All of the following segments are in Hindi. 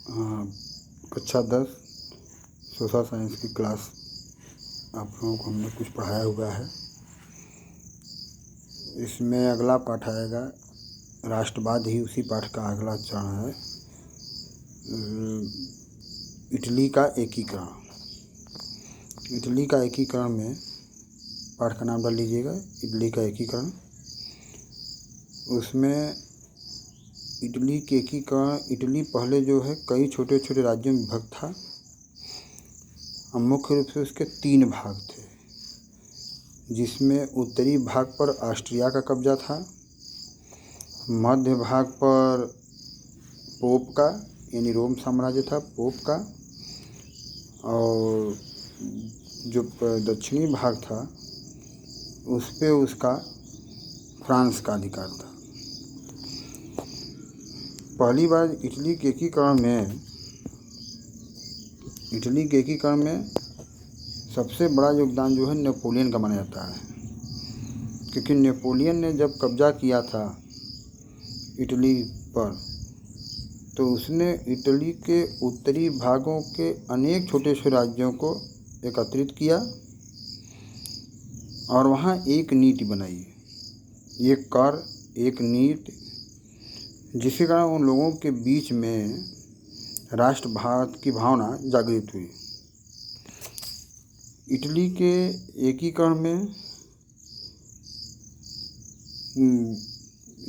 कक्षा 10 सोशल साइंस की क्लास आप लोगों को हमने कुछ पढ़ाया हुआ है। इसमें अगला पाठ आएगा राष्ट्रवाद ही उसी पाठ का अगला चरण है। इटली का एकीकरण। इटली का एकीकरण में पाठ का नाम डाल लीजिएगा, इटली का एकीकरण। उसमें इटली के एकीकरण, इटली पहले जो है कई छोटे छोटे राज्यों में विभक्त था। मुख्य रूप से उसके 3 भाग थे, जिसमें उत्तरी भाग पर ऑस्ट्रिया का कब्जा था, मध्य भाग पर पोप का यानी रोम साम्राज्य था, पोप का, और जो दक्षिणी भाग था उस पे उसका फ्रांस का अधिकार था। पहली बार इटली के एकीकरण में सबसे बड़ा योगदान जो है नेपोलियन का माना जाता है, क्योंकि नेपोलियन ने जब कब्जा किया था इटली पर तो उसने इटली के उत्तरी भागों के अनेक छोटे छोटे राज्यों को एकत्रित किया और वहाँ एक नीति बनाई, एक कर, एक नीति, जिसके कारण उन लोगों के बीच में राष्ट्रवाद की भावना जागृत हुई। इटली के एकीकरण में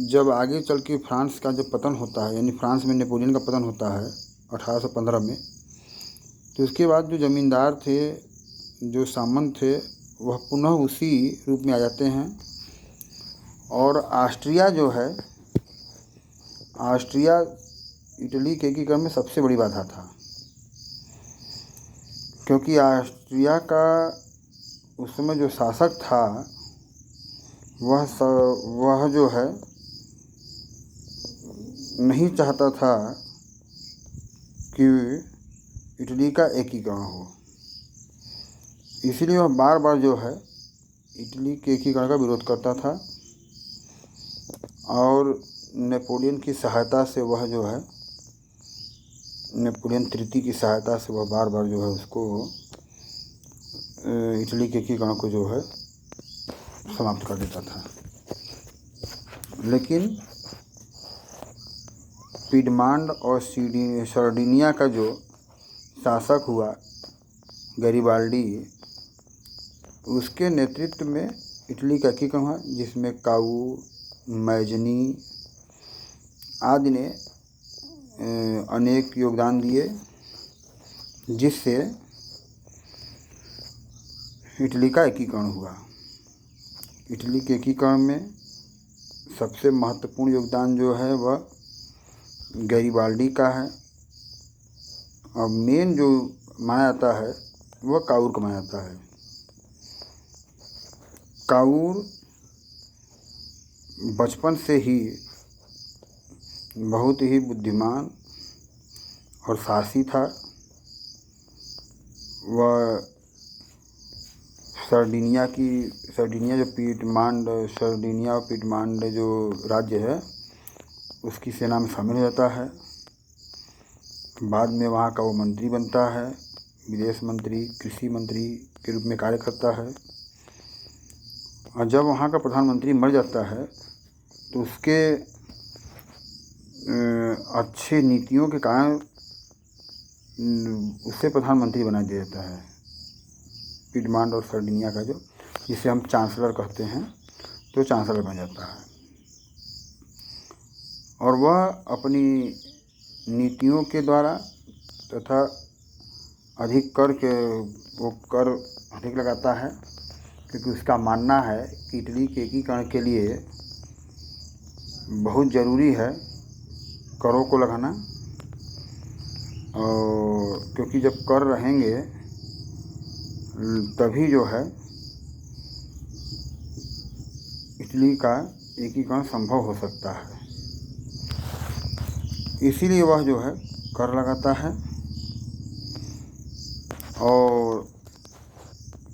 जब आगे चल के फ्रांस का जब पतन होता है, यानी फ्रांस में नेपोलियन का पतन होता है 1815 में, तो उसके बाद जो ज़मींदार थे, जो सामंत थे, वह पुनः उसी रूप में आ जाते हैं। और ऑस्ट्रिया जो है, ऑस्ट्रिया इटली के एकीकरण में सबसे बड़ी बाधा था, क्योंकि ऑस्ट्रिया का उस समय जो शासक था वह जो है नहीं चाहता था कि इटली का एकीकरण हो, इसलिए वह बार बार जो है इटली के एकीकरण का विरोध करता था। और नेपोलियन की सहायता से वह जो है, नेपोलियन तृतीय की सहायता से वह बार बार जो है उसको इटली के एकीकरण को जो है समाप्त कर देता था। लेकिन पिडमांड और सर्डिनिया का जो शासक हुआ गैरिबाल्डी, उसके नेतृत्व में इटली का एकीकरण हुआ, जिसमें काऊ, मैजनी आदि ने अनेक योगदान दिए, जिससे इटली का एकीकरण हुआ। इटली के एकीकरण में सबसे महत्वपूर्ण योगदान जो है वह गैरिबाल्डी का है, और मेन जो माना जाता है वह काउर का माना जाता है। काउर बचपन से ही बहुत ही बुद्धिमान और साहसी था। वह सर्डिनिया जो सर्डिनिया और पिडमांड जो राज्य है उसकी सेना में शामिल हो जाता है। बाद में वहाँ का वो मंत्री बनता है, विदेश मंत्री, कृषि मंत्री के रूप में कार्य करता है। और जब वहाँ का प्रधानमंत्री मर जाता है तो उसके अच्छे नीतियों के कारण उसे प्रधानमंत्री बना दिया जाता है, पिडमांड और सर्डिनिया का, जो जिसे हम चांसलर कहते हैं, तो चांसलर बन जाता है। और वह अपनी नीतियों के द्वारा तथा कर अधिक लगाता है, क्योंकि उसका मानना है कि इटली के एकीकरण के लिए बहुत ज़रूरी है करों को लगाना। और क्योंकि जब कर रहेंगे तभी जो है इटली का एकीकरण संभव हो सकता है। इसीलिए वह जो है कर लगाता है। और